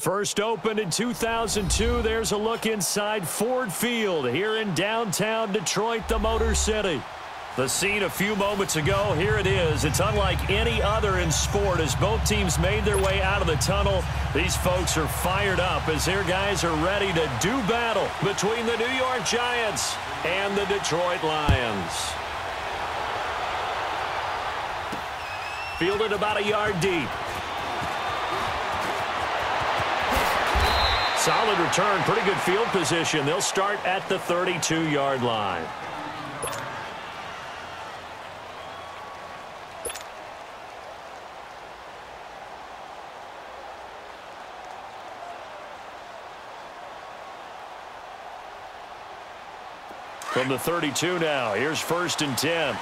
First opened in 2002, there's a look inside Ford Field here in downtown Detroit, the Motor City. The scene a few moments ago, here it is. It's unlike any other in sport as both teams made their way out of the tunnel. These folks are fired up as their guys are ready to do battle between the New York Giants and the Detroit Lions. Fielded about a yard deep. Solid return, pretty good field position. They'll start at the 32-yard line. From the 32 now, here's 1st and 10.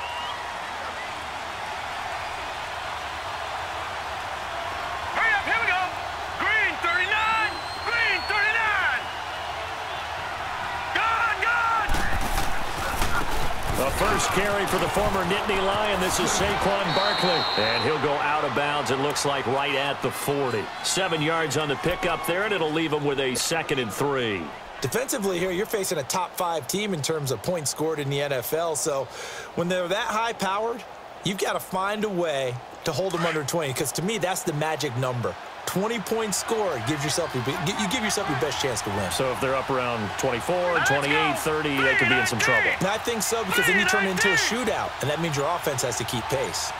First carry for the former Nittany Lion. This is Saquon Barkley. And he'll go out of bounds, it looks like, right at the 40. 7 yards on the pickup there, and it'll leave him with a 2nd and 3. Defensively here, you're facing a top-5 team in terms of points scored in the NFL. So when they're that high-powered, you've got to find a way to hold them under 20. Because to me, that's the magic number. 20 points scored gives yourself you give yourself your best chance to win. So if they're up around 24, 28, 30, they could be in some trouble. And I think so, because then you turn it into a shootout, and that means your offense has to keep pace.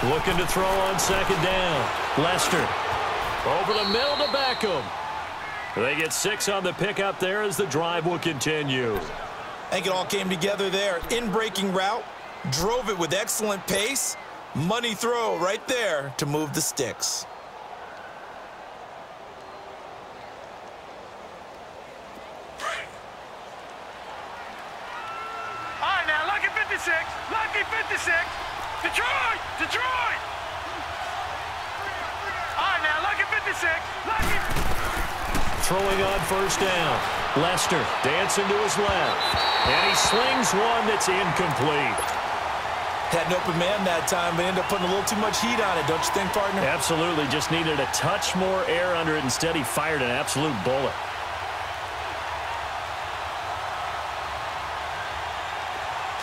Looking to throw on 2nd down. Lester over the middle to Beckham. They get 6 on the pickup there as the drive will continue. I think it all came together there. In-breaking route, drove it with excellent pace. Money throw right there to move the sticks. All right, now, lucky 56. Lucky 56. Detroit! Detroit! All right, now, lucky 56. Lucky. Throwing on 1st down. Lester dancing to his left. And he slings one that's incomplete. Had an open man that time, but ended up putting a little too much heat on it, don't you think, partner? Absolutely. Just needed a touch more air under it. Instead, he fired an absolute bullet.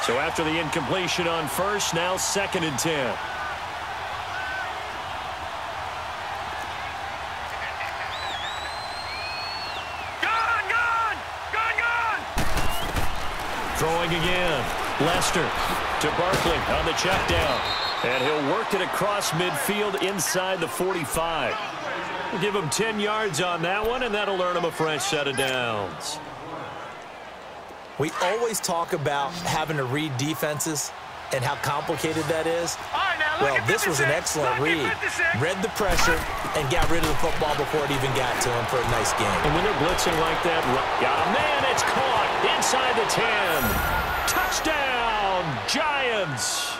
So after the incompletion on 1st, now 2nd and 10. Throwing again. Lester to Barkley on the check down. And he'll work it across midfield inside the 45. We'll give him 10 yards on that one, and that'll earn him a fresh set of downs. We always talk about having to read defenses and how complicated that is. Well, this was an excellent read. Read the pressure and got rid of the football before it even got to him for a nice game. And when they're blitzing like that, got a man, it's caught inside the 10. Touchdown, Giants!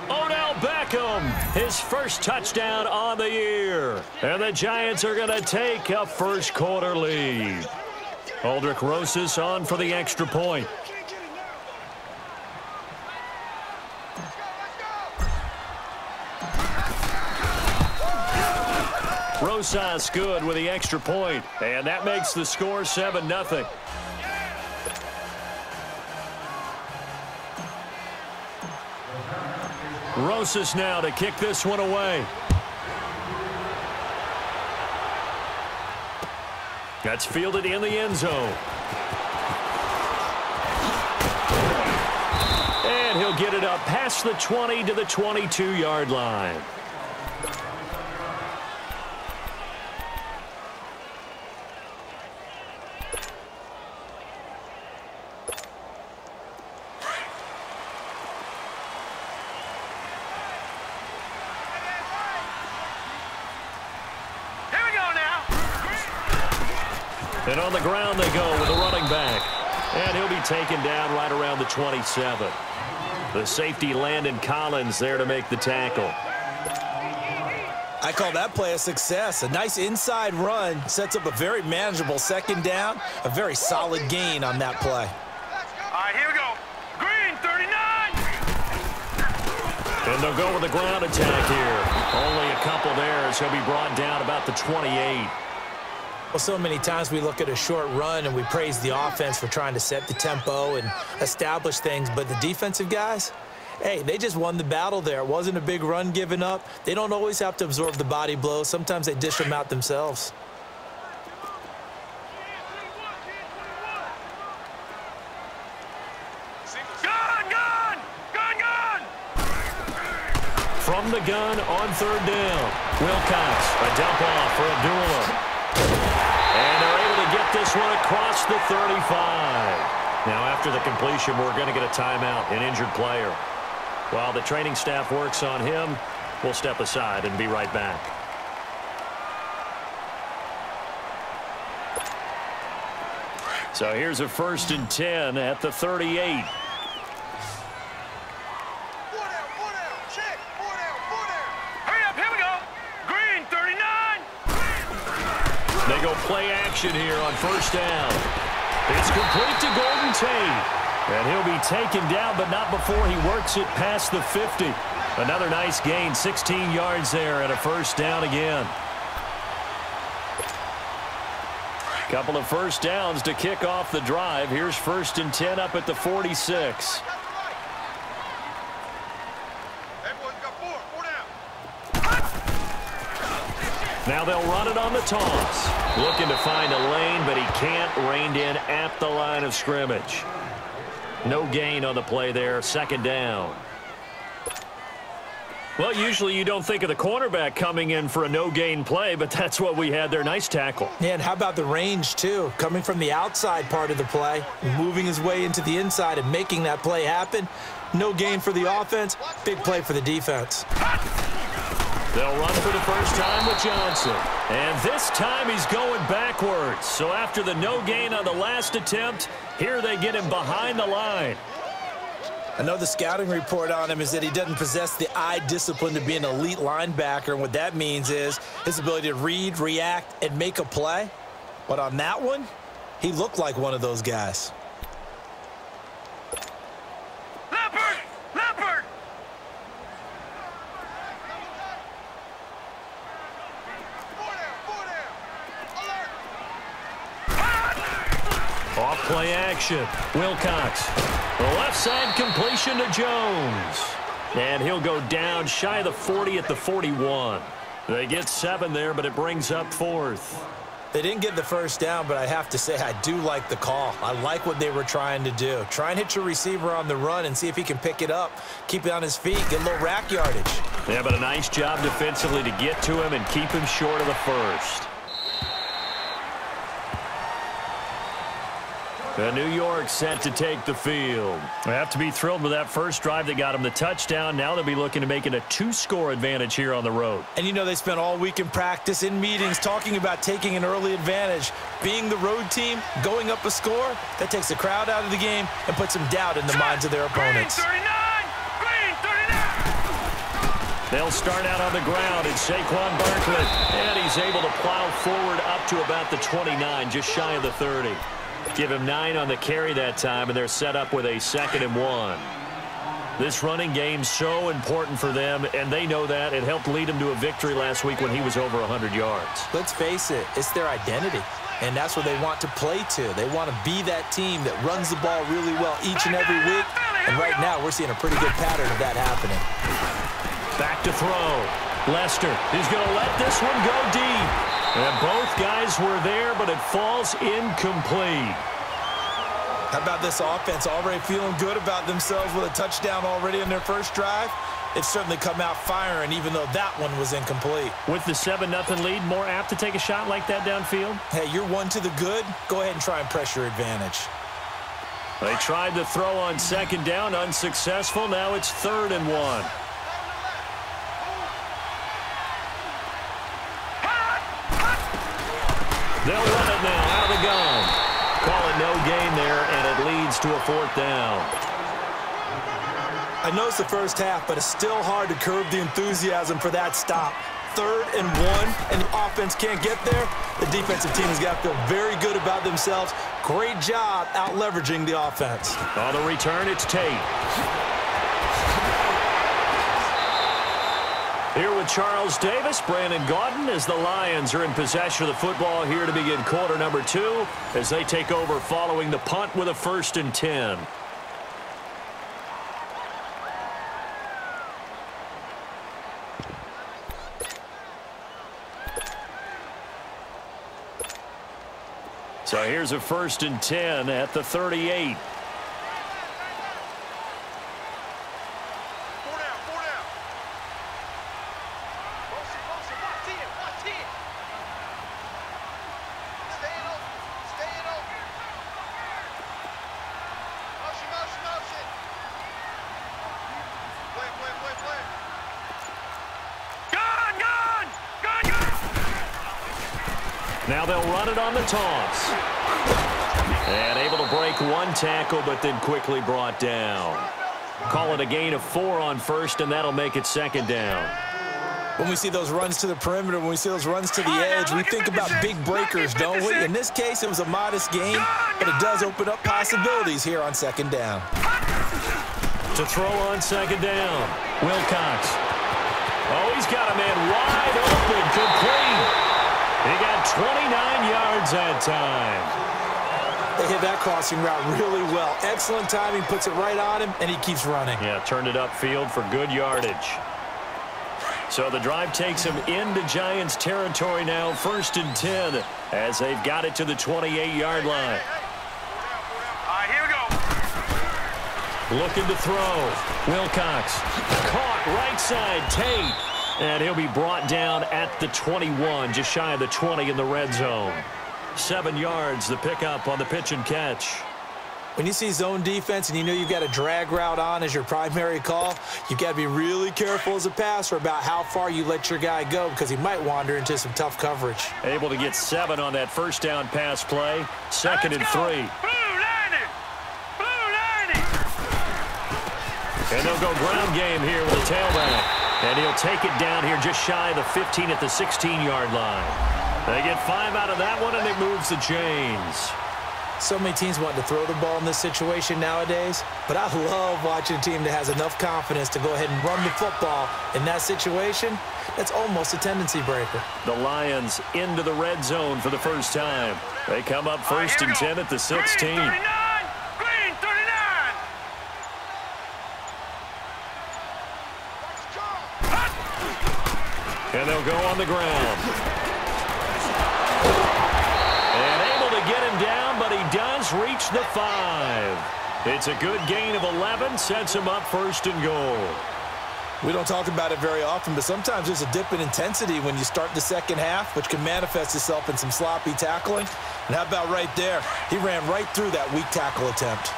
Odell Beckham, his first touchdown on the year. And the Giants are going to take a first-quarter lead. Aldrick Rosas on for the extra point. Rosas good with the extra point, and that makes the score 7-0. Rosas now to kick this one away. That's fielded in the end zone. And he'll get it up past the 20 to the 22-yard line. And on the ground they go with a running back. And he'll be taken down right around the 27. The safety Landon Collins there to make the tackle. I call that play a success. A nice inside run sets up a very manageable 2nd down. A very solid gain on that play. All right, here we go. Green, 39. And they'll go with a ground attack here. Only a couple there as he'll be brought down about the 28. Well, so many times we look at a short run and we praise the offense for trying to set the tempo and establish things, but the defensive guys, hey, they just won the battle there. It wasn't a big run given up. They don't always have to absorb the body blows. Sometimes they dish them out themselves. From the gun on third down. Wilcox, a dump off for Abdullah. And they're able to get this one across the 35. Now, after the completion, we're going to get a timeout, an injured player. While the training staff works on him, we'll step aside and be right back. So here's a 1st and 10 at the 38. They go play action here on 1st down. It's complete to Golden Tate. And he'll be taken down, but not before he works it past the 50. Another nice gain, 16 yards there and a 1st down again. Couple of 1st downs to kick off the drive. Here's 1st and 10 up at the 46. Now they'll run it on the toss. Looking to find a lane, but he can't. Reined in at the line of scrimmage. No gain on the play there. 2nd down. Well, usually you don't think of the cornerback coming in for a no-gain play, but that's what we had there. Nice tackle. Yeah, and how about the range, too? Coming from the outside part of the play, moving his way into the inside and making that play happen. No gain for the offense. Big play for the defense. They'll run for the first time with Johnson. And this time he's going backwards. So after the no gain on the last attempt, here they get him behind the line. I know the scouting report on him is that he doesn't possess the eye discipline to be an elite linebacker. And what that means is his ability to read, react, and make a play. But on that one, he looked like one of those guys. Off play action. Wilcox. The left side completion to Jones. And he'll go down shy of the 40 at the 41. They get 7 there, but it brings up 4th. They didn't get the first down, but I have to say I do like the call. I like what they were trying to do. Try and hit your receiver on the run and see if he can pick it up, keep it on his feet, get a little rack yardage. Yeah, but a nice job defensively to get to him and keep him short of the first. New York set to take the field. They have to be thrilled with that first drive that got them the touchdown. Now they'll be looking to make it a 2-score advantage here on the road. And you know they spent all week in practice, in meetings, talking about taking an early advantage. Being the road team, going up a score, that takes the crowd out of the game and puts some doubt in the minds of their opponents. Green 39! Green 39! They'll start out on the ground. It's Saquon Barkley. And he's able to plow forward up to about the 29, just shy of the 30. Give him 9 on the carry that time, and they're set up with a 2nd and 1. This running game's so important for them, and they know that. It helped lead him to a victory last week when he was over 100 yards. Let's face it, it's their identity, and that's what they want to play to. They want to be that team that runs the ball really well each and every week, and right now we're seeing a pretty good pattern of that happening. Back to throw. Lester is going to let this one go deep. And both guys were there, but it falls incomplete. How about this offense already feeling good about themselves with a touchdown already in their first drive? They've certainly come out firing, even though that one was incomplete. With the 7-0 lead, more apt to take a shot like that downfield? Hey, you're one to the good. Go ahead and try and press your advantage. They tried to throw on 2nd down, unsuccessful. Now it's 3rd and 1. They'll run it now out of the gun. Call it no gain there, and it leads to a 4th down. I know it's the first half, but it's still hard to curb the enthusiasm for that stop. 3rd and 1, and the offense can't get there. The defensive team has got to feel very good about themselves. Great job out-leveraging the offense. On the return, it's Tate. Here with Charles Davis, Brandon Gaudin, as the Lions are in possession of the football here to begin quarter number 2 as they take over following the punt with a 1st and 10. So here's a 1st and 10 at the 38. Now they'll run it on the toss. And able to break one tackle, but then quickly brought down. Call it a gain of 4 on 1st, and that'll make it 2nd down. When we see those runs to the perimeter, when we see those runs to the edge, we think about big breakers, don't we? In this case, it was a modest gain, but it does open up possibilities here on 2nd down. To throw on 2nd down, Wilcox. Oh, he's got a man wide open, complete. He got 29 yards that time. They hit that crossing route really well. Excellent timing, puts it right on him, and he keeps running. Yeah, turned it upfield for good yardage. So the drive takes him into Giants territory now, 1st and 10, as they've got it to the 28-yard line. All right, here we go. Looking to throw. Wilcox caught right side, Tate. And he'll be brought down at the 21, just shy of the 20 in the red zone. 7 yards, the pickup on the pitch and catch. When you see zone defense and you know you've got a drag route on as your primary call, you've got to be really careful as a passer about how far you let your guy go because he might wander into some tough coverage. Able to get 7 on that 1st down pass play. 2nd and 3. And they'll go ground game here with a tailback. And he'll take it down here just shy of the 15 at the 16-yard line. They get 5 out of that one, and it moves the chains. So many teams want to throw the ball in this situation nowadays, but I love watching a team that has enough confidence to go ahead and run the football in that situation. That's almost a tendency breaker. The Lions into the red zone for the first time. They come up 1st and 10 at the 16. And they'll go on the ground. And able to get him down, but he does reach the 5. It's a good gain of 11, sets him up 1st and goal. We don't talk about it very often, but sometimes there's a dip in intensity when you start the second half, which can manifest itself in some sloppy tackling. And how about right there? He ran right through that weak tackle attempt.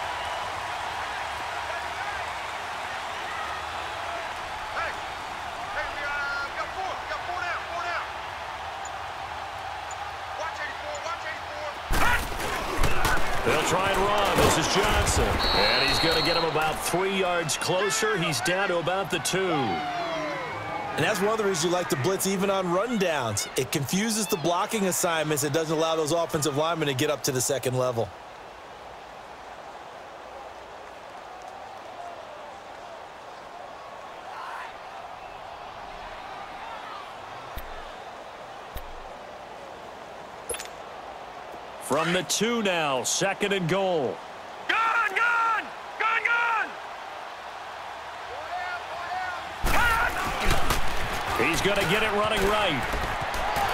They'll try and run. This is Johnson. And he's going to get him about 3 yards closer. He's down to about the 2. And that's one of the reasons you like to blitz even on rundowns. It confuses the blocking assignments. It doesn't allow those offensive linemen to get up to the 2nd level. From the 2 now, 2nd and goal. Gun! He's going to get it running right.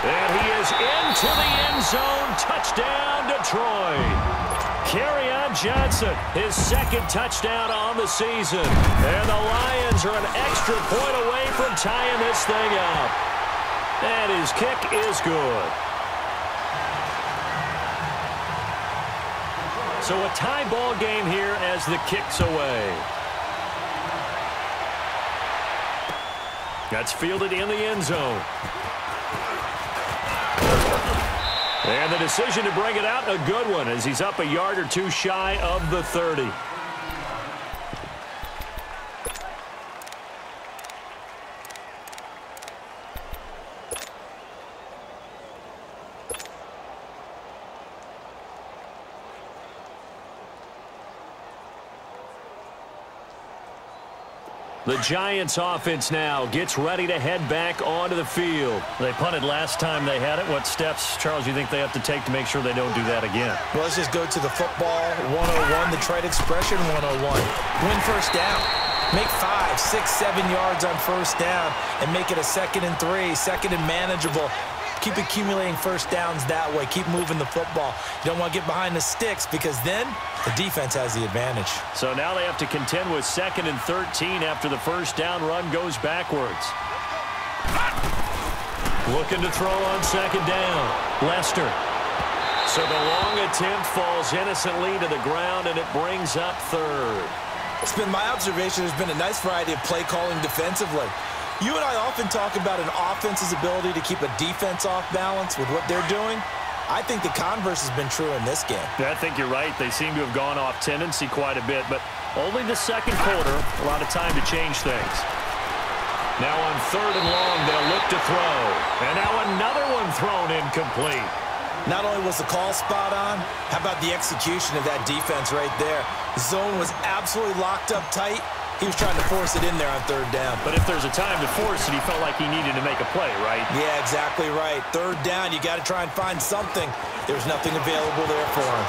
And he is into the end zone. Touchdown, Detroit. Kerryon Johnson, his 2nd touchdown on the season. And the Lions are an extra point away from tying this thing up. And his kick is good. So a tie ball game here as the kick's away. That's fielded in the end zone. And the decision to bring it out, a good one, as he's up a yard or 2 shy of the 30. The Giants offense now gets ready to head back onto the field. They punted last time they had it. What steps, Charles, you think they have to take to make sure they don't do that again? Well, let's just go to the football 101, the trade expression 101. Win first down. Make 5, 6, 7 yards on first down and make it a 2nd and 3, 2nd and manageable. Keep accumulating first downs that way. Keep moving the football. You don't want to get behind the sticks because then the defense has the advantage. So now they have to contend with 2nd and 13 after the first down run goes backwards. Looking to throw on 2nd down. Lester. So the long attempt falls innocently to the ground, and it brings up 3rd. It's been my observation there's been a nice variety of play calling defensively. You and I often talk about an offense's ability to keep a defense off balance with what they're doing. I think the converse has been true in this game. I think you're right. They seem to have gone off tendency quite a bit, but only the 2nd quarter, a lot of time to change things. Now on 3rd and long, they'll look to throw. And now another one thrown incomplete. Not only was the call spot on, how about the execution of that defense right there? The zone was absolutely locked up tight. He was trying to force it in there on 3rd down. But if there's a time to force it, he felt like he needed to make a play, right? Yeah, exactly right. 3rd down, you got to try and find something. There was nothing available there for him.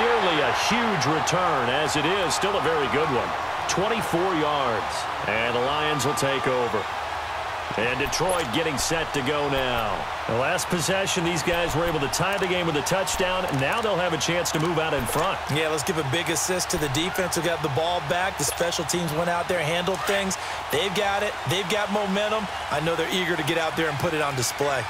Nearly a huge return, as it is. Still a very good one. 24 yards. And the Lions will take over. And Detroit getting set to go now. The last possession, these guys were able to tie the game with a touchdown. Now they'll have a chance to move out in front. Yeah, let's give a big assist to the defense who got the ball back. The special teams went out there, handled things. They've got it. They've got momentum. I know they're eager to get out there and put it on display.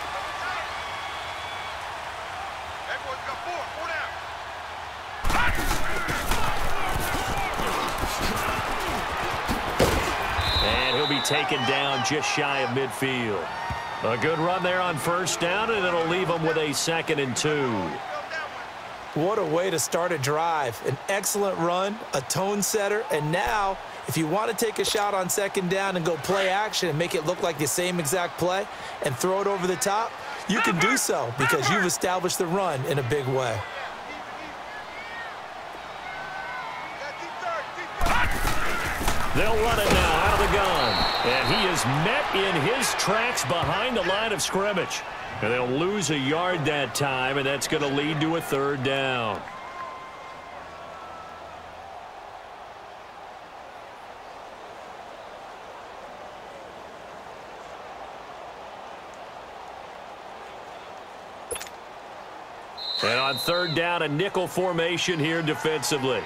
Taken down just shy of midfield. A good run there on first down, and it'll leave them with a 2nd and 2. What a way to start a drive. An excellent run, a tone setter, and now if you want to take a shot on 2nd down and go play action and make it look like the same exact play and throw it over the top, you can do so because you've established the run in a big way. They'll run it now out of the gun. And he is met in his tracks behind the line of scrimmage. And they'll lose a yard that time, and that's going to lead to a 3rd down. And on 3rd down, a nickel formation here defensively.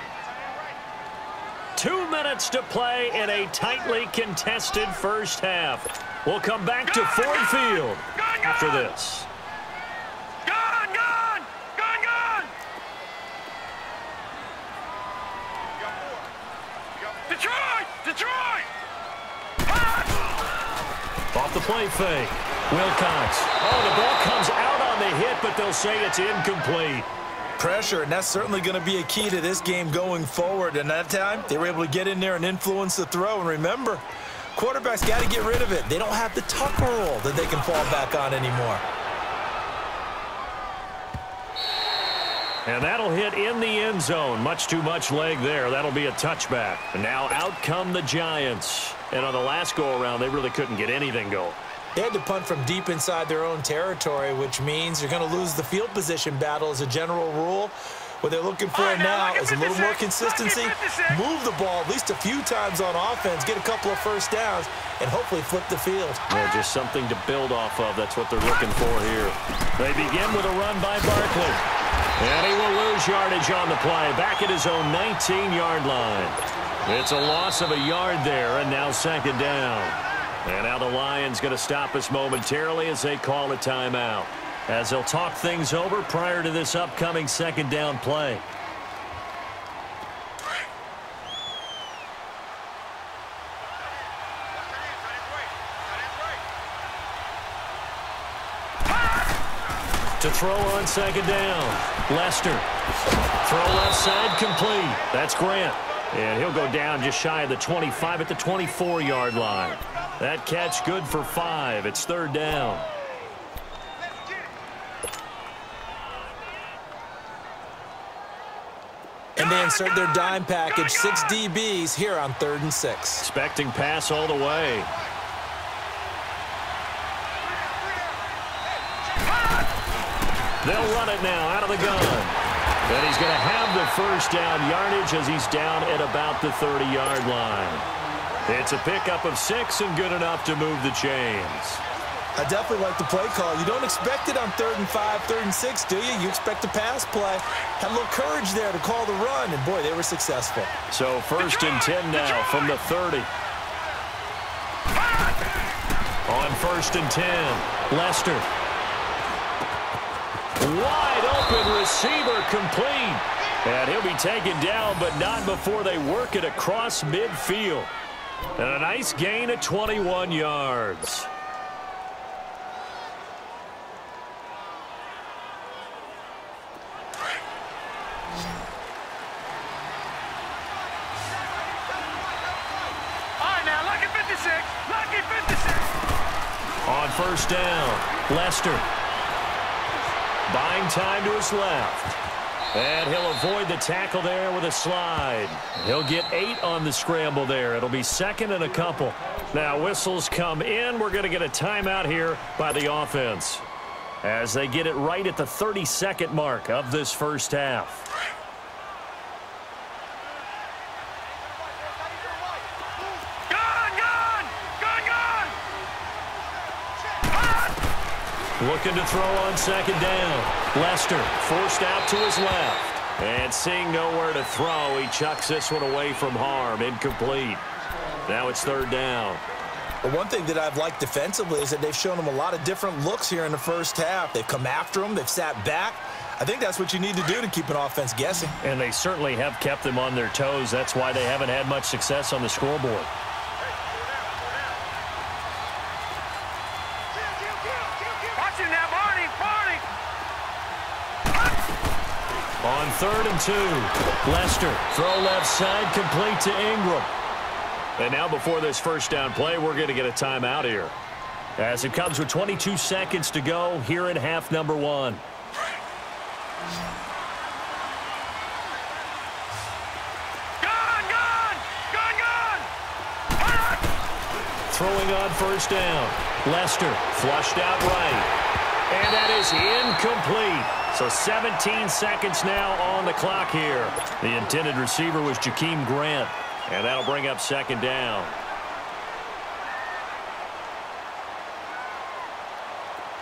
2 minutes to play in a tightly contested first half. We'll come back to Ford Field after this. Detroit! Off the play fake. Wilcox. Oh, the ball comes out on the hit, but they'll say it's incomplete. Pressure, and that's certainly going to be a key to this game going forward. And that time, they were able to get in there and influence the throw. And remember, quarterbacks got to get rid of it. They don't have the Tucker rule that they can fall back on anymore. And that'll hit in the end zone. Much too much leg there. That'll be a touchback. And now out come the Giants. And on the last go-around, they really couldn't get anything going. They had to punt from deep inside their own territory, which means you're going to lose the field position battle as a general rule. What they're looking for now is a little more consistency, move the ball at least a few times on offense, get a couple of first downs, and hopefully flip the field. Yeah, just something to build off of. That's what they're looking for here. They begin with a run by Barkley. And he will lose yardage on the play, back at his own 19-yard line. It's a loss of a yard there, and now 2nd down. And now the Lions going to stop us momentarily as they call a timeout, as they'll talk things over prior to this upcoming 2nd down play. To throw on 2nd down. Lester. Throw left side complete. That's Grant. And he'll go down just shy of the 25 at the 24-yard line. That catch good for 5. It's 3rd down. And they insert their dime package. 6 DBs here on 3rd and 6. Expecting pass all the way. They'll run it now out of the gun. And he's going to have the first down yardage as he's down at about the 30-yard line. It's a pickup of 6 and good enough to move the chains. I definitely like the play call. You don't expect it on 3rd and 5, 3rd and 6, do you? You expect a pass play. Had a little courage there to call the run, and boy, they were successful. So 1st and 10 now from the 30. On 1st and 10, Lester. Wide open receiver complete. And he'll be taken down, but not before they work it across midfield. And a nice gain of 21 yards. On 1st down, Lester. Buying time to his left. And he'll avoid the tackle there with a slide. He'll get 8 on the scramble there. It'll be 2nd and a couple. Now whistles come in. We're going to get a timeout here by the offense as they get it right at the 32nd mark of this first half. Looking to throw on 2nd down. Lester forced out to his left. And seeing nowhere to throw, he chucks this one away from harm. Incomplete. Now it's 3rd down. Well, one thing that I've liked defensively is that they've shown them a lot of different looks here in the first half. They've come after them. They've sat back. I think that's what you need to do to keep an offense guessing. And they certainly have kept them on their toes. That's why they haven't had much success on the scoreboard. On 3rd and 2, Lester, throw left side, complete to Ingram. And now before this first down play, we're going to get a timeout here, as it comes with 22 seconds to go here in half number 1. Throwing on 1st down, Lester, flushed out right. And that is incomplete. So 17 seconds now on the clock here. The intended receiver was Jakeem Grant. And that'll bring up 2nd down.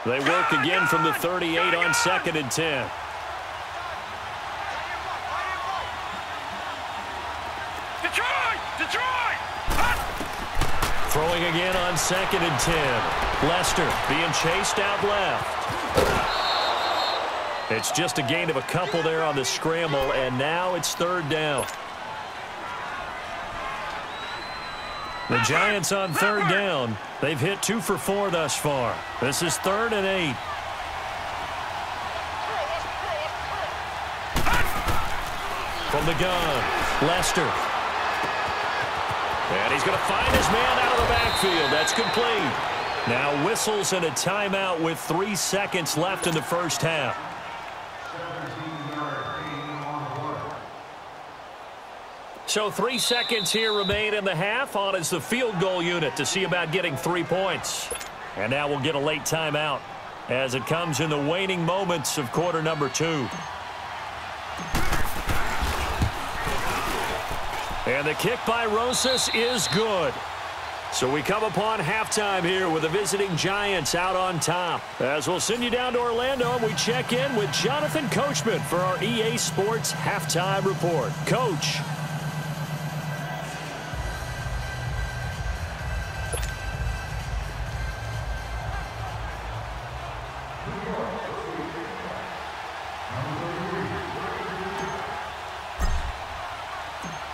They work again from the 38 on 2nd and 10. Detroit! Throwing again on 2nd and 10. Lester being chased out left. It's just a gain of a couple there on the scramble, and now it's 3rd down. The Giants on 3rd down. They've hit 2 for 4 thus far. This is 3rd and 8. From the gun, Lester. And he's going to find his man out of the backfield. That's complete. Now whistles and a timeout with 3 seconds left in the first half. So 3 seconds here remain in the half. On is the field goal unit to see about getting 3 points. And now we'll get a late timeout as it comes in the waning moments of quarter number 2. And the kick by Rosas is good. So we come upon halftime here with the visiting Giants out on top. As we'll send you down to Orlando, and we check in with Jonathan Coachman for our EA Sports Halftime Report. Coach.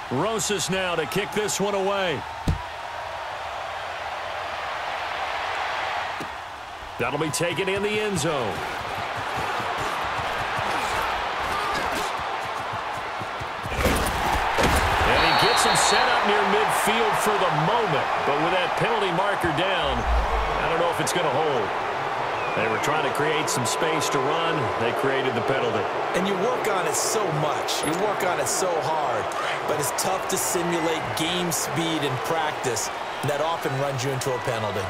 Rosas now to kick this one away. That'll be taken in the end zone. And he gets him set up near midfield for the moment. But with that penalty marker down, I don't know if it's going to hold. They were trying to create some space to run. They created the penalty. And you work on it so much. You work on it so hard. But it's tough to simulate game speed in practice. And that often runs you into a penalty.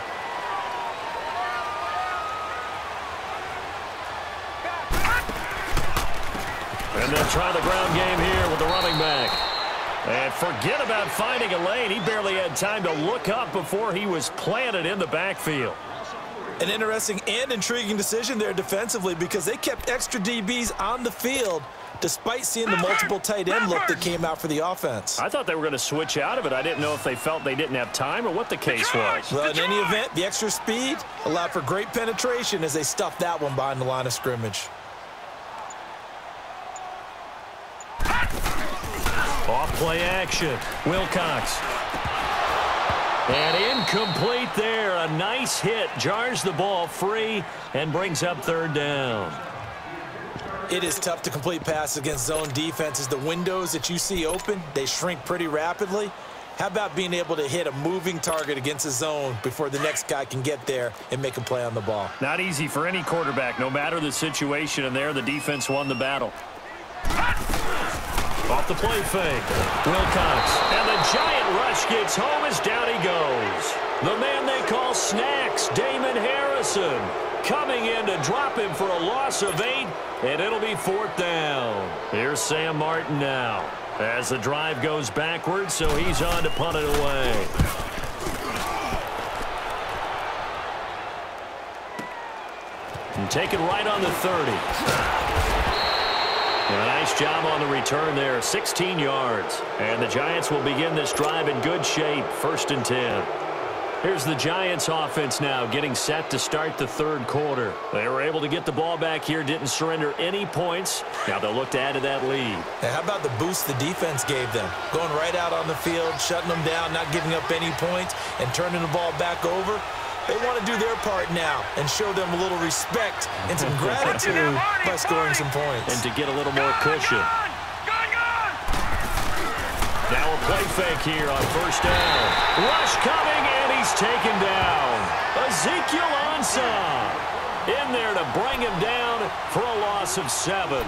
And they'll try the ground game here with the running back. And forget about finding a lane. He barely had time to look up before he was planted in the backfield. An interesting and intriguing decision there defensively because they kept extra DBs on the field despite seeing the multiple tight end look that came out for the offense. I thought they were going to switch out of it. I didn't know if they felt they didn't have time or what the case was. Well, in any event, the extra speed allowed for great penetration as they stuffed that one behind the line of scrimmage. Off play action. Wilcox. And incomplete there. A nice hit. Jars the ball free and brings up third down. It is tough to complete passes against zone defenses. The windows that you see open, they shrink pretty rapidly. How about being able to hit a moving target against a zone before the next guy can get there and make a play on the ball? Not easy for any quarterback, no matter the situation. And there, the defense won the battle. Off the play fake. Wilcox. And the giant rush gets home as down he goes. The man they call Snacks, Damon Harrison, coming in to drop him for a loss of 8, and it'll be fourth down. Here's Sam Martin now as the drive goes backwards, so he's on to punt it away. And take it right on the 30. And a nice job on the return there, 16 yards. And the Giants will begin this drive in good shape, 1st and 10. Here's the Giants offense now getting set to start the third quarter. They were able to get the ball back here, didn't surrender any points. Now they'll look to add to that lead. And how about the boost the defense gave them? Going right out on the field, shutting them down, not giving up any points, and turning the ball back over. They want to do their part now and show them a little respect and some gratitude by scoring some points. And to get a little more cushion. Now a play fake here on 1st down. Rush coming, and he's taken down. Ezekiel Ansah in there to bring him down for a loss of 7.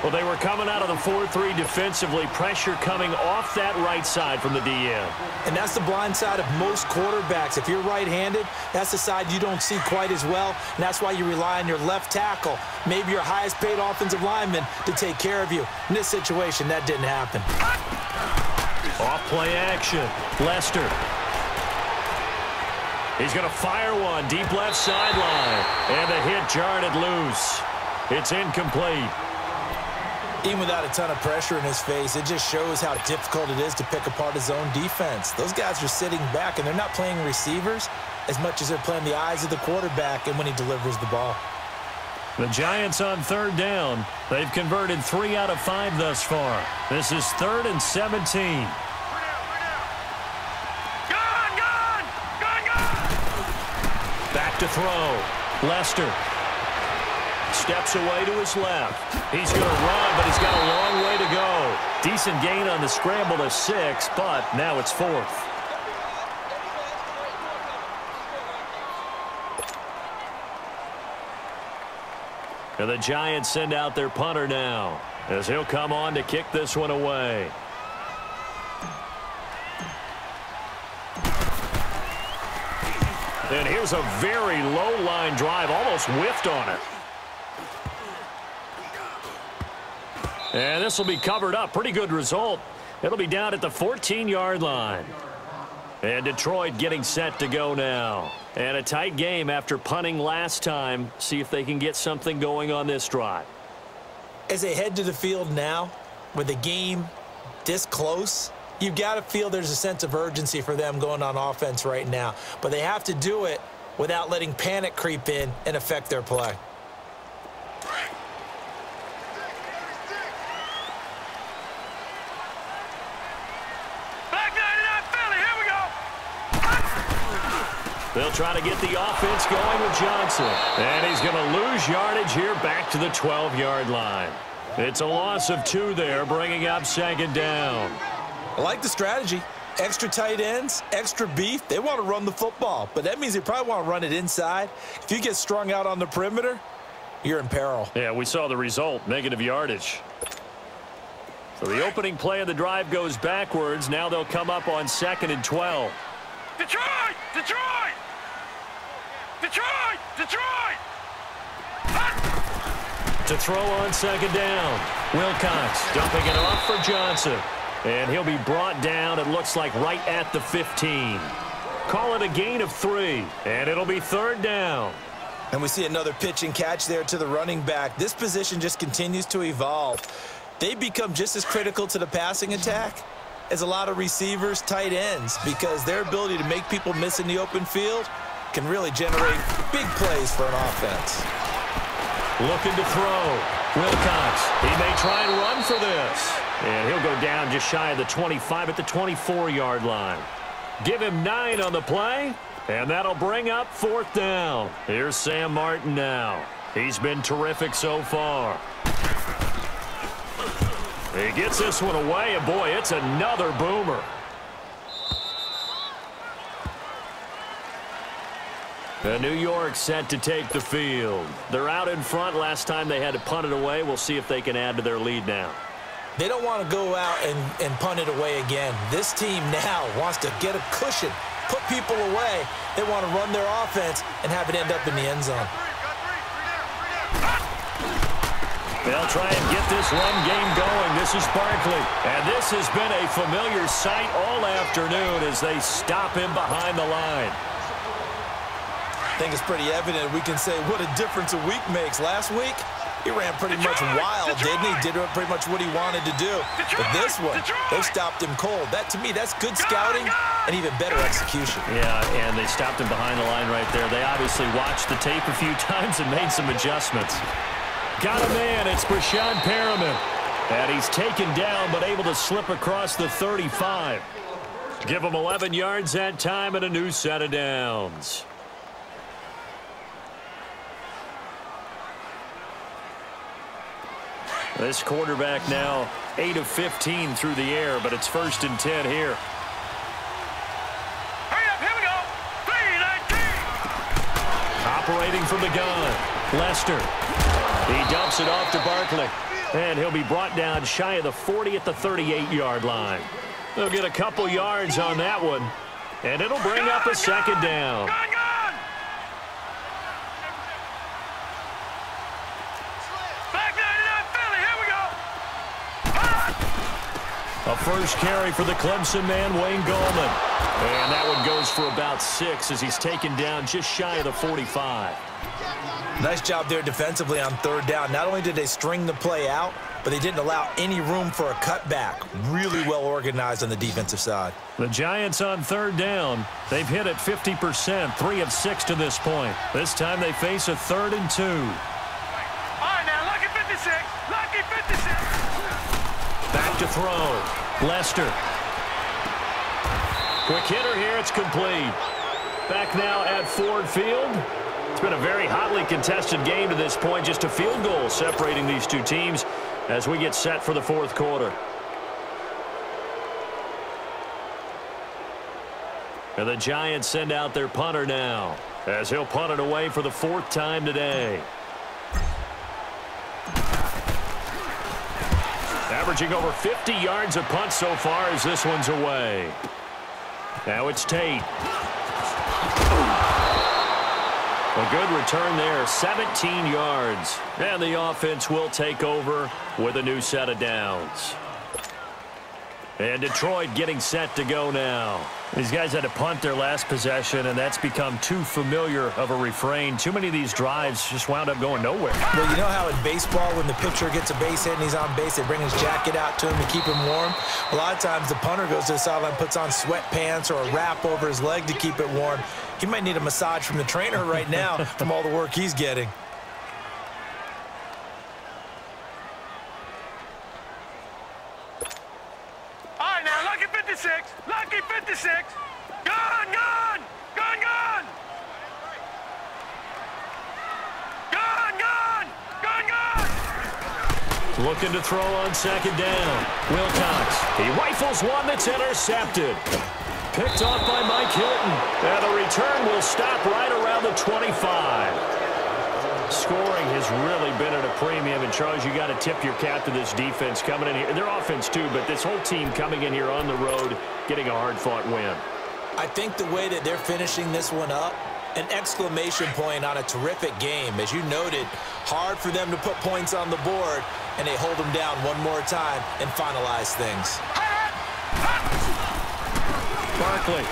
Well, they were coming out of the 4-3 defensively. Pressure coming off that right side from the DN. And that's the blind side of most quarterbacks. If you're right-handed, that's the side you don't see quite as well. And that's why you rely on your left tackle, maybe your highest-paid offensive lineman, to take care of you. In this situation, that didn't happen. Off play action. Lester. He's going to fire one deep left sideline. And the hit jarred it loose. It's incomplete. Even without a ton of pressure in his face, it just shows how difficult it is to pick apart his own defense. Those guys are sitting back, and they're not playing receivers as much as they're playing the eyes of the quarterback and when he delivers the ball. The Giants on 3rd down. They've converted 3 out of 5 thus far. This is 3rd and 17. Back to throw. Lester steps away to his left. He's going to run, but he's got a long way to go. Decent gain on the scramble to 6, but now it's 4th. And the Giants send out their punter now as he'll come on to kick this one away. And here's a very low line drive, almost whiffed on it. And this will be covered up. Pretty good result. It'll be down at the 14-yard line. And Detroit getting set to go now. And a tight game after punting last time. See if they can get something going on this drive. As they head to the field now, with the game this close, you've got to feel there's a sense of urgency for them going on offense right now. But they have to do it without letting panic creep in and affect their play. They'll try to get the offense going with Johnson. And he's going to lose yardage here back to the 12-yard line. It's a loss of 2 there, bringing up 2nd down. I like the strategy. Extra tight ends, extra beef, they want to run the football. But that means they probably want to run it inside. If you get strung out on the perimeter, you're in peril. Yeah, we saw the result, negative yardage. So the opening play of the drive goes backwards. Now they'll come up on 2nd and 12. Detroit! Detroit! Detroit! Detroit! To throw on 2nd down. Wilcox dumping it off for Johnson. And he'll be brought down, it looks like, right at the 15. Call it a gain of 3. And it'll be 3rd down. And we see another pitch and catch there to the running back. This position just continues to evolve. They become just as critical to the passing attack as a lot of receivers, tight ends, because their ability to make people miss in the open field can really generate big plays for an offense. Looking to throw. Wilcox, he may try and run for this. And he'll go down just shy of the 25 at the 24-yard line. Give him 9 on the play, and that'll bring up 4th down. Here's Sam Martin now. He's been terrific so far. He gets this one away, and boy, it's another boomer. And New York set to take the field. They're out in front. Last time they had to punt it away. We'll see if they can add to their lead now. They don't want to go out and punt it away again. This team now wants to get a cushion, put people away. They want to run their offense and have it end up in the end zone. They'll try and get this run game going. This is Barkley. And this has been a familiar sight all afternoon as they stop him behind the line. I think it's pretty evident. We can say what a difference a week makes. Last week, he ran pretty much wild, didn't he? Did pretty much what he wanted to do. But this one, they stopped him cold. That, to me, that's good scouting and even better execution. Yeah, and they stopped him behind the line right there. They obviously watched the tape a few times and made some adjustments. Got a man. It's Brashad Perriman. And he's taken down but able to slip across the 35. Give him 11 yards that time and a new set of downs. This quarterback now 8 of 15 through the air, but it's 1st and 10 here. Hurry up, here we go. 3-19. Operating from the gun, Lester. He dumps it off to Barkley, and he'll be brought down shy of the 40 at the 38-yard line. They'll get a couple yards on that one, and it'll bring up a 2nd down. A first carry for the Clemson man, Wayne Gallman. And that one goes for about 6 as he's taken down just shy of the 45. Nice job there defensively on 3rd down. Not only did they string the play out, but they didn't allow any room for a cutback. Really well organized on the defensive side. The Giants on 3rd down. They've hit it 50%, 3 of 6 to this point. This time they face a 3rd and 2. All right, now, lucky 56. Lucky 56. Back to throw. Lester. Quick hitter here. It's complete. Back now at Ford Field. It's been a very hotly contested game to this point. Just a field goal separating these two teams as we get set for the 4th quarter. And the Giants send out their punter now as he'll punt it away for the 4th time today. Averaging over 50 yards a punt so far as this one's away. Now it's Tate. A good return there, 17 yards. And the offense will take over with a new set of downs. And Detroit getting set to go now. These guys had to punt their last possession, and that's become too familiar of a refrain. Too many of these drives just wound up going nowhere. Well, you know how in baseball, when the pitcher gets a base hit and he's on base, they bring his jacket out to him to keep him warm? A lot of times the punter goes to the sideline, puts on sweatpants or a wrap over his leg to keep it warm. He might need a massage from the trainer right now from all the work he's getting. All right, now, lucky 56. Lucky 56. Gone, gone. Gone, gone. Gone, gone. Gone, gone. Looking to throw on second down. Wilcox. He rifles one that's intercepted. Picked off by Mike Hilton. And the return will stop right around the 25. Scoring has really been at a premium. And, Charles, you got to tip your cap to this defense coming in here. Their offense, too, but this whole team coming in here on the road, getting a hard-fought win. I think the way that they're finishing this one up, an exclamation point on a terrific game. As you noted, hard for them to put points on the board, and they hold them down one more time and finalize things. Barkley.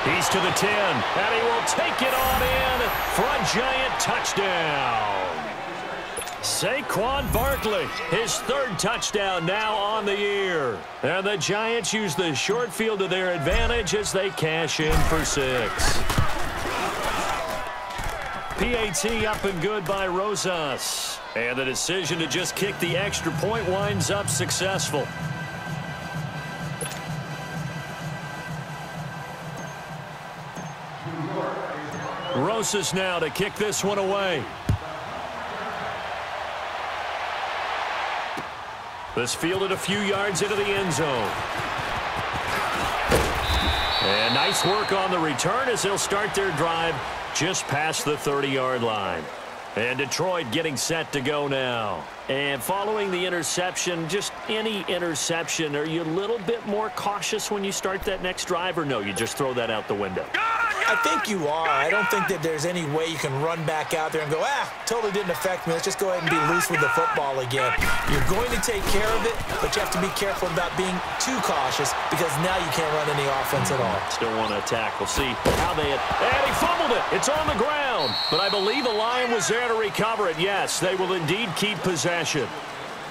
He's to the 10, and he will take it on in for a giant touchdown. Saquon Barkley, his third touchdown now on the year. And the Giants use the short field to their advantage as they cash in for 6. PAT up and good by Rosas. And the decision to just kick the extra point winds up successful. Rosas now to kick this one away. This fielded a few yards into the end zone. And nice work on the return as they'll start their drive just past the 30-yard line. And Detroit getting set to go now. And following the interception, just any interception, are you a little bit more cautious when you start that next drive, or no, you just throw that out the window? I think you are. I don't think that there's any way you can run back out there and go, totally didn't affect me. Let's just go ahead and be loose with the football again. You're going to take care of it, but you have to be careful about being too cautious because now you can't run any offense at all. Still want to attack. We'll see how they... And he fumbled it. It's on the ground. But I believe the Lion was there to recover it. Yes, they will indeed keep possession.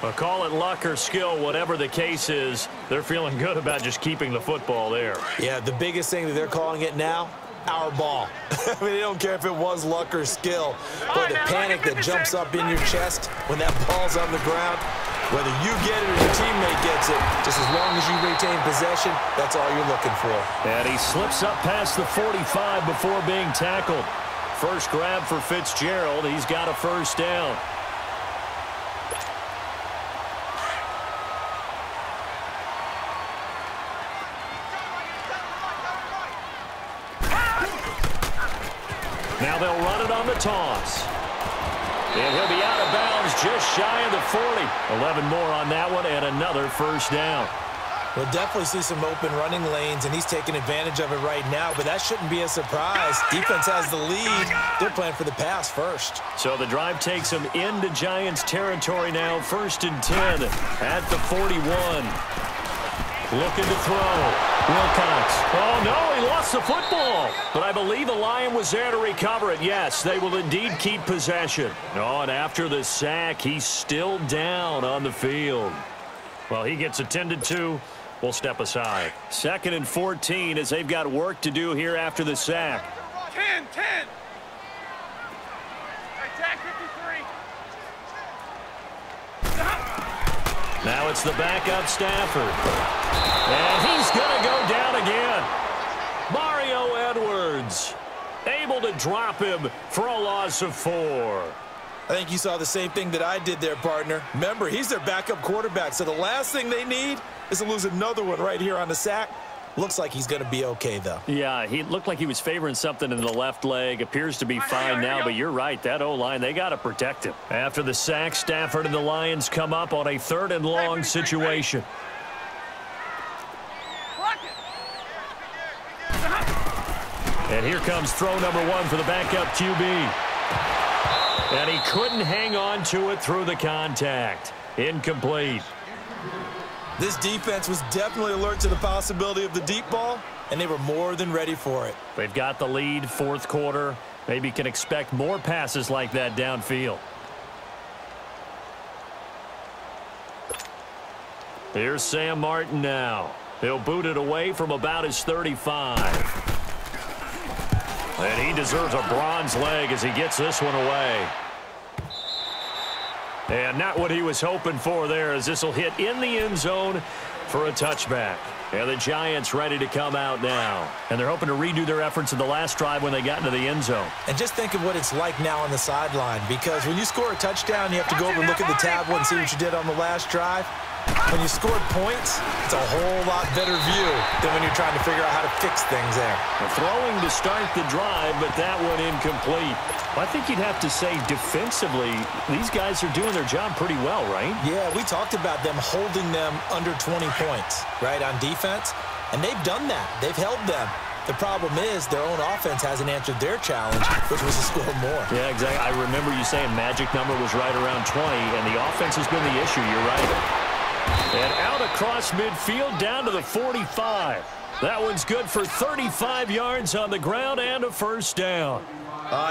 But call it luck or skill, whatever the case is, they're feeling good about just keeping the football there. Yeah, the biggest thing that they're calling it now, our ball. I mean, they don't care if it was luck or skill, but the panic that jumps up in your chest when that ball's on the ground, whether you get it or your teammate gets it, just as long as you retain possession, that's all you're looking for. And he slips up past the 45 before being tackled. First grab for Fitzgerald. He's got a first down. Now they'll run it on the toss. And he'll be out of bounds just shy of the 40. 11 more on that one and another first down. We'll definitely see some open running lanes, and he's taking advantage of it right now, but that shouldn't be a surprise. Defense has the lead. They're playing for the pass first. So the drive takes them into Giants territory now. 1st and 10 at the 41. Looking to throw. Wilcox. Oh, no, he lost the football. But I believe the Lion was there to recover it. Yes, they will indeed keep possession. Oh, and after the sack, he's still down on the field. Well, he gets attended to. We'll step aside. 2nd and 14 as they've got work to do here after the sack. 10. Attack 53. Now it's the backup Stafford. And he's going to go down again. Mario Edwards able to drop him for a loss of 4. I think you saw the same thing that I did there, partner. Remember, he's their backup quarterback, so the last thing they need is to lose another one right here on the sack. Looks like he's going to be okay, though. Yeah, he looked like he was favoring something in the left leg. Appears to be fine now, but you're right. That O-line, they got to protect him. After the sack, Stafford and the Lions come up on a 3rd and long situation. And here comes throw number 1 for the backup QB. And he couldn't hang on to it through the contact. Incomplete. This defense was definitely alert to the possibility of the deep ball, and they were more than ready for it. They've got the lead, 4th quarter. Maybe can expect more passes like that downfield. Here's Sam Martin now. He'll boot it away from about his 35. And he deserves a bronze leg as he gets this one away. And not what he was hoping for there, as this will hit in the end zone for a touchback. And the Giants ready to come out now. And they're hoping to redo their efforts in the last drive when they got into the end zone. And just think of what it's like now on the sideline, because when you score a touchdown, you have to go over and look at the tablet and see what you did on the last drive. When you scored points, it's a whole lot better view than when you're trying to figure out how to fix things there. Throwing to start the drive, but that one incomplete. I think you'd have to say defensively, these guys are doing their job pretty well, right? Yeah, we talked about them holding them under 20 points, right, on defense. And they've done that. They've held them. The problem is their own offense hasn't answered their challenge, which was to score more. Yeah, exactly. I remember you saying magic number was right around 20, and the offense has been the issue. You're right. And out across midfield down to the 45. That one's good for 35 yards on the ground and a first down.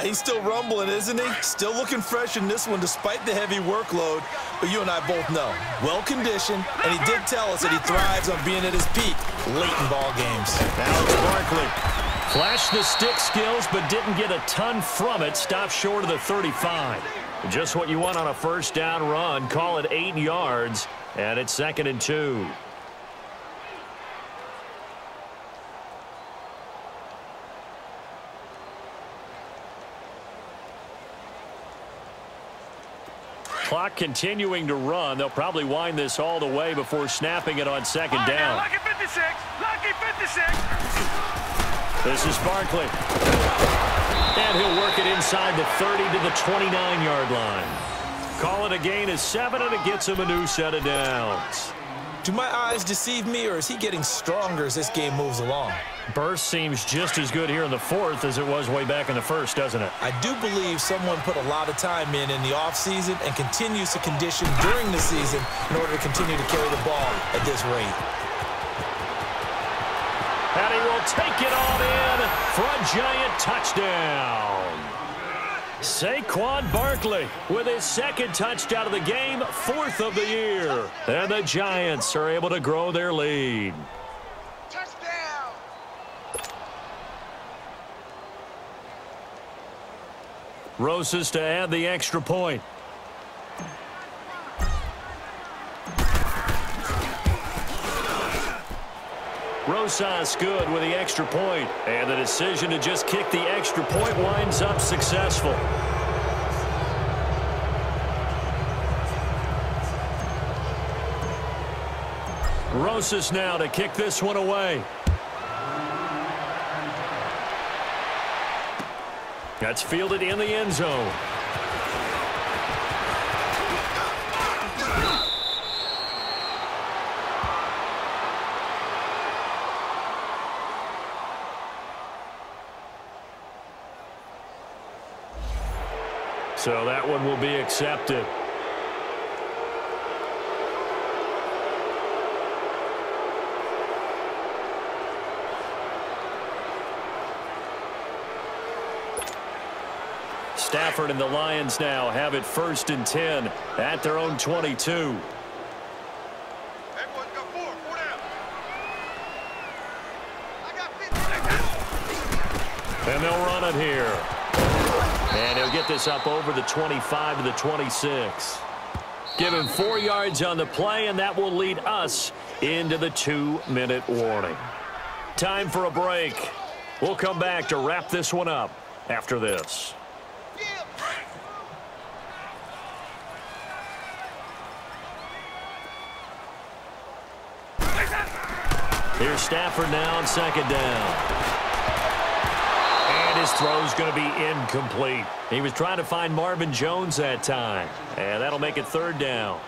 He's still rumbling, isn't he? Still looking fresh in this one despite the heavy workload. But you and I both know, well-conditioned, and he did tell us that he thrives on being at his peak late in ball games. Alex Barkley flashed the stick skills but didn't get a ton from it. Stopped short of the 35. Just what you want on a first down run. Call it 8 yards, and it's 2nd and 2. Clock continuing to run. They'll probably wind this all the way before snapping it on 2nd down. Lucky 56. Lucky 56. This is Barkley. And he'll work it inside the 30 to the 29-yard line. Call it a gain of 7, and it gets him a new set of downs. Do my eyes deceive me, or is he getting stronger as this game moves along? Burst seems just as good here in the 4th as it was way back in the 1st, doesn't it? I do believe someone put a lot of time in the offseason and continues to condition during the season in order to continue to carry the ball at this rate. And he will take it on in for a Giant touchdown. Saquon Barkley with his 2nd touchdown of the game, 4th of the year. And the Giants are able to grow their lead. Touchdown. Rosas to add the extra point. Rosas good with the extra point. And the decision to just kick the extra point winds up successful. Rosas now to kick this one away. That's fielded in the end zone. So that one will be accepted. Stafford and the Lions now have it 1st and 10 at their own 22. Everyone go forward. 4 down. I got 50. And they'll run it here. And he'll get this up over the 25 to the 26. Give him 4 yards on the play, and that will lead us into the 2-minute warning. Time for a break. We'll come back to wrap this one up after this. Here's Stafford now on 2nd down. And his throw's going to be incomplete. He was trying to find Marvin Jones that time. And that'll make it 3rd down.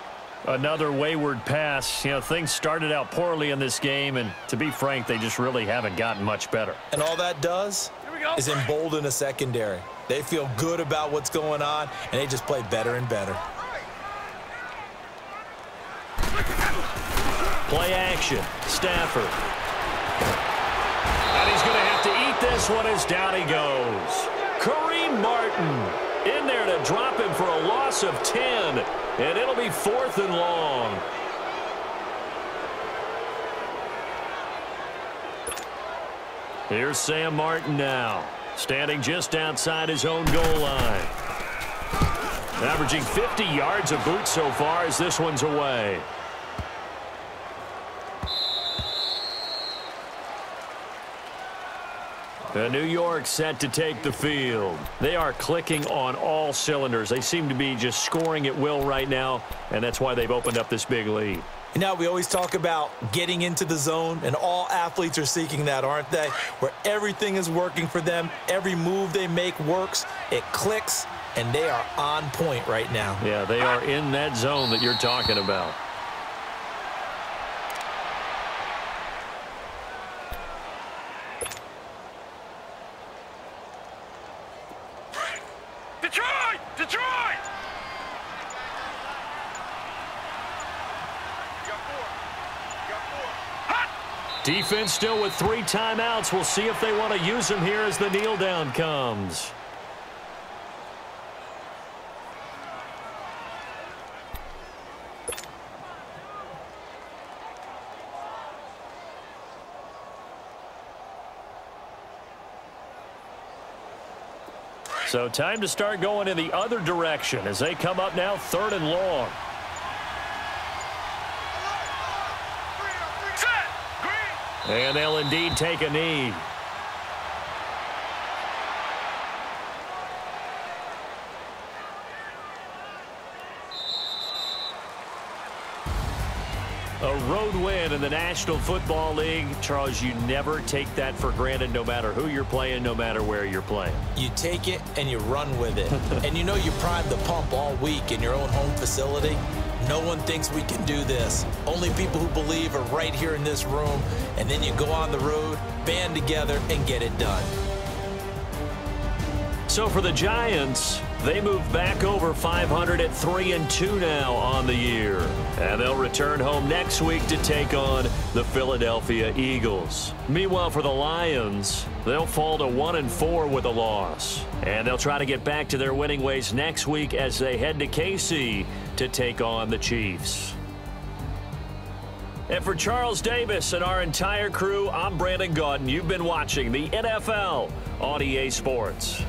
Another wayward pass. You know, things started out poorly in this game, and to be frank, they just really haven't gotten much better. And all that does is embolden a secondary. They feel good about what's going on, and they just play better and better. Play action. Stafford. And he's going to have to eat this one as down he goes. Kareem Martin in there to drop him for a loss of 10. And it'll be 4th and long. Here's Sam Martin now. Standing just outside his own goal line. Averaging 50 yards a boot so far as this one's away. New York set to take the field. They are clicking on all cylinders. They seem to be just scoring at will right now, and that's why they've opened up this big lead. You know, we always talk about getting into the zone, and all athletes are seeking that, aren't they? Where everything is working for them, every move they make works, it clicks, and they are on point right now. Yeah, they are in that zone that you're talking about. Detroit! Detroit! Defense still with 3 timeouts. We'll see if they want to use them here as the kneel down comes. So time to start going in the other direction as they come up now 3rd and long. And they'll indeed take a knee. A road win in the National Football League. Charles, you never take that for granted no matter who you're playing, no matter where you're playing. You take it and you run with it. And you know you primed the pump all week in your own home facility. No one thinks we can do this. Only people who believe are right here in this room. And then you go on the road, band together, and get it done. So for the Giants, they move back over 500 at 3-2 now on the year. And they'll return home next week to take on the Philadelphia Eagles. Meanwhile, for the Lions, they'll fall to 1-4 with a loss. And they'll try to get back to their winning ways next week as they head to KC to take on the Chiefs. And for Charles Davis and our entire crew, I'm Brandon Gaudin. You've been watching the NFL on EA Sports.